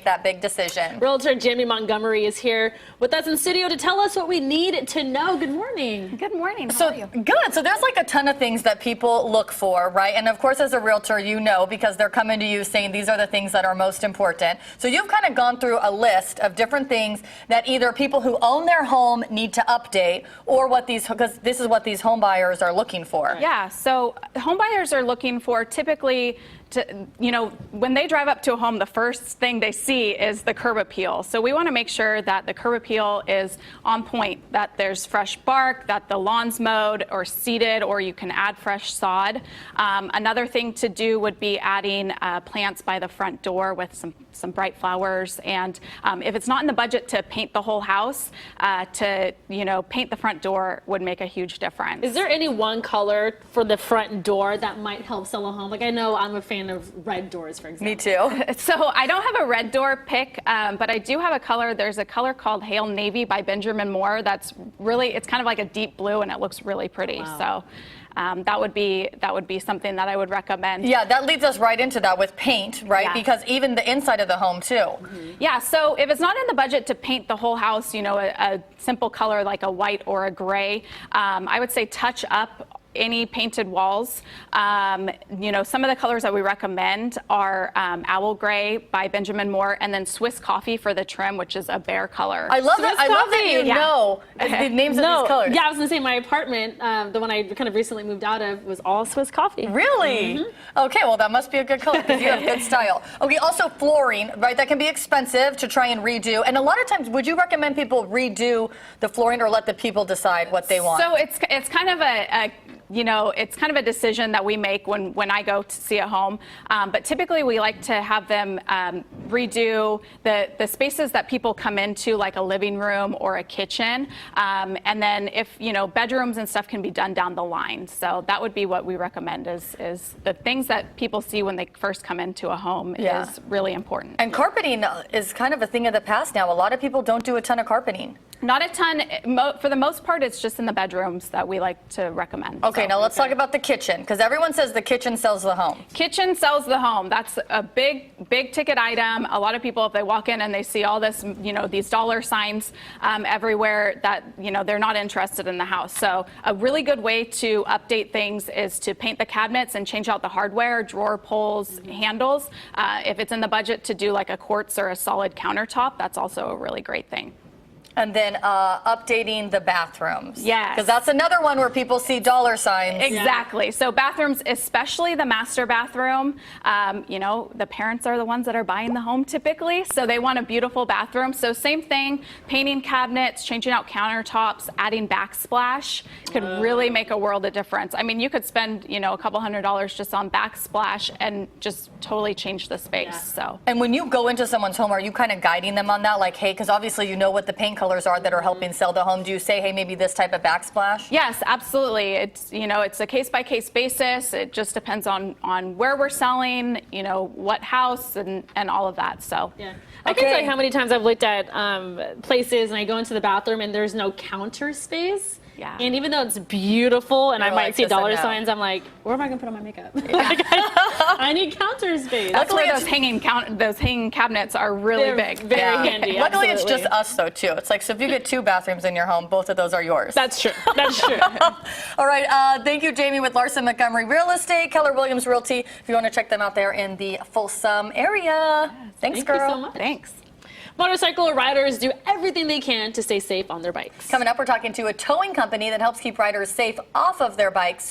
that big decision. Realtor Jamie Montgomery is here with us in studio to tell us what we need to know. Good morning. Good morning. How are you? Good. So there's like a ton of things that people look for, right? And of course, as a realtor, you know, because they're coming to you saying these are the things that are most important. So you've kind of gone through a list of different things that either people who own their home need to update, or because this is what these home buyers are looking for. Yeah, so home buyers are looking for typically when they drive up to a home, the first thing they see is the curb appeal. So we want to make sure that the curb appeal is on point, that there's fresh bark, that the lawn's mowed or seeded, or you can add fresh sod. Another thing to do would be adding plants by the front door with some bright flowers. And if it's not in the budget to paint the whole house, to paint the front door would make a huge difference. Is there any one color for the front door that might help sell a home? Like, I know I'm a fan of red doors, for example. Me too. So I don't have a red door pick, but I do have a color. There's a color called Hail Navy by Benjamin Moore. That's really, it's kind of like a deep blue, and it looks really pretty. Wow. So that would be something that I would recommend. Yeah, that leads us right into that with paint, right? Yeah. Because even the inside of the home too. Mm-hmm. Yeah, so if it's not in the budget to paint the whole house, a simple color like a white or a gray, I would say touch up any painted walls. Some of the colors that we recommend are Owl Gray by Benjamin Moore, and then Swiss Coffee for the trim, which is a bear color. I love that. I love that you know the names of these colors. Yeah, I was gonna say my apartment, the one I kind of recently moved out of, was all Swiss Coffee. Really? Mm-hmm. Okay, well that must be a good color because you have good style. Okay, also flooring, right? That can be expensive to try and redo. And a lot of times, would you recommend people redo the flooring or let the people decide what they want? So it's kind of it's kind of a decision that we make when I go to see a home. But typically we like to have them redo the spaces that people come into, like a living room or a kitchen. And then if, bedrooms and stuff can be done down the line. So that would be what we recommend is the things that people see when they first come into a home is really important. And carpeting is kind of a thing of the past now. A lot of people don't do a ton of carpeting. Not a ton. For the most part, it's just in the bedrooms that we like to recommend. Okay, now let's talk about the kitchen, because everyone says the kitchen sells the home. Kitchen sells the home. That's a big ticket item. A lot of people, if they walk in and they see all this, these dollar signs everywhere, that, they're not interested in the house. So a really good way to update things is to paint the cabinets and change out the hardware, drawer pulls, handles. If it's in the budget to do like a quartz or a solid countertop, that's also a really great thing. And then updating the bathrooms. Yes. Because that's another one where people see dollar signs. Exactly. Yeah. So bathrooms, especially the master bathroom, the parents are the ones that are buying the home typically, so they want a beautiful bathroom. So same thing, painting cabinets, changing out countertops, adding backsplash could really make a world of difference. I mean, you could spend, a couple $100s just on backsplash and just totally change the space. Yeah. So. And when you go into someone's home, are you kind of guiding them on that? Like, hey, because obviously you know what the paint colors are that are helping sell the home. Do you say, hey, maybe this type of backsplash? Yes, absolutely. It's it's a case-by-case basis. It just depends on where we're selling, what house and all of that. So yeah, I can tell you how many times I've looked at places and I go into the bathroom and there's no counter space. Yeah. And even though it's beautiful and I might see dollar signs, I'm like, where am I gonna put on my makeup? Yeah. I need counter space. That's where those hanging cabinets are really big. Very handy. Luckily, it's just us though too. It's like, so if you get 2 bathrooms in your home, both of those are yours. That's true. That's true. All right. Thank you, Jamie, with Larson Montgomery Real Estate, Keller Williams Realty. If you want to check them out there in the Folsom area. Yes, Thanks, girl. girl. You so much. Thanks. Motorcycle riders do everything they can to stay safe on their bikes. Coming up, we're talking to a towing company that helps keep riders safe off of their bikes.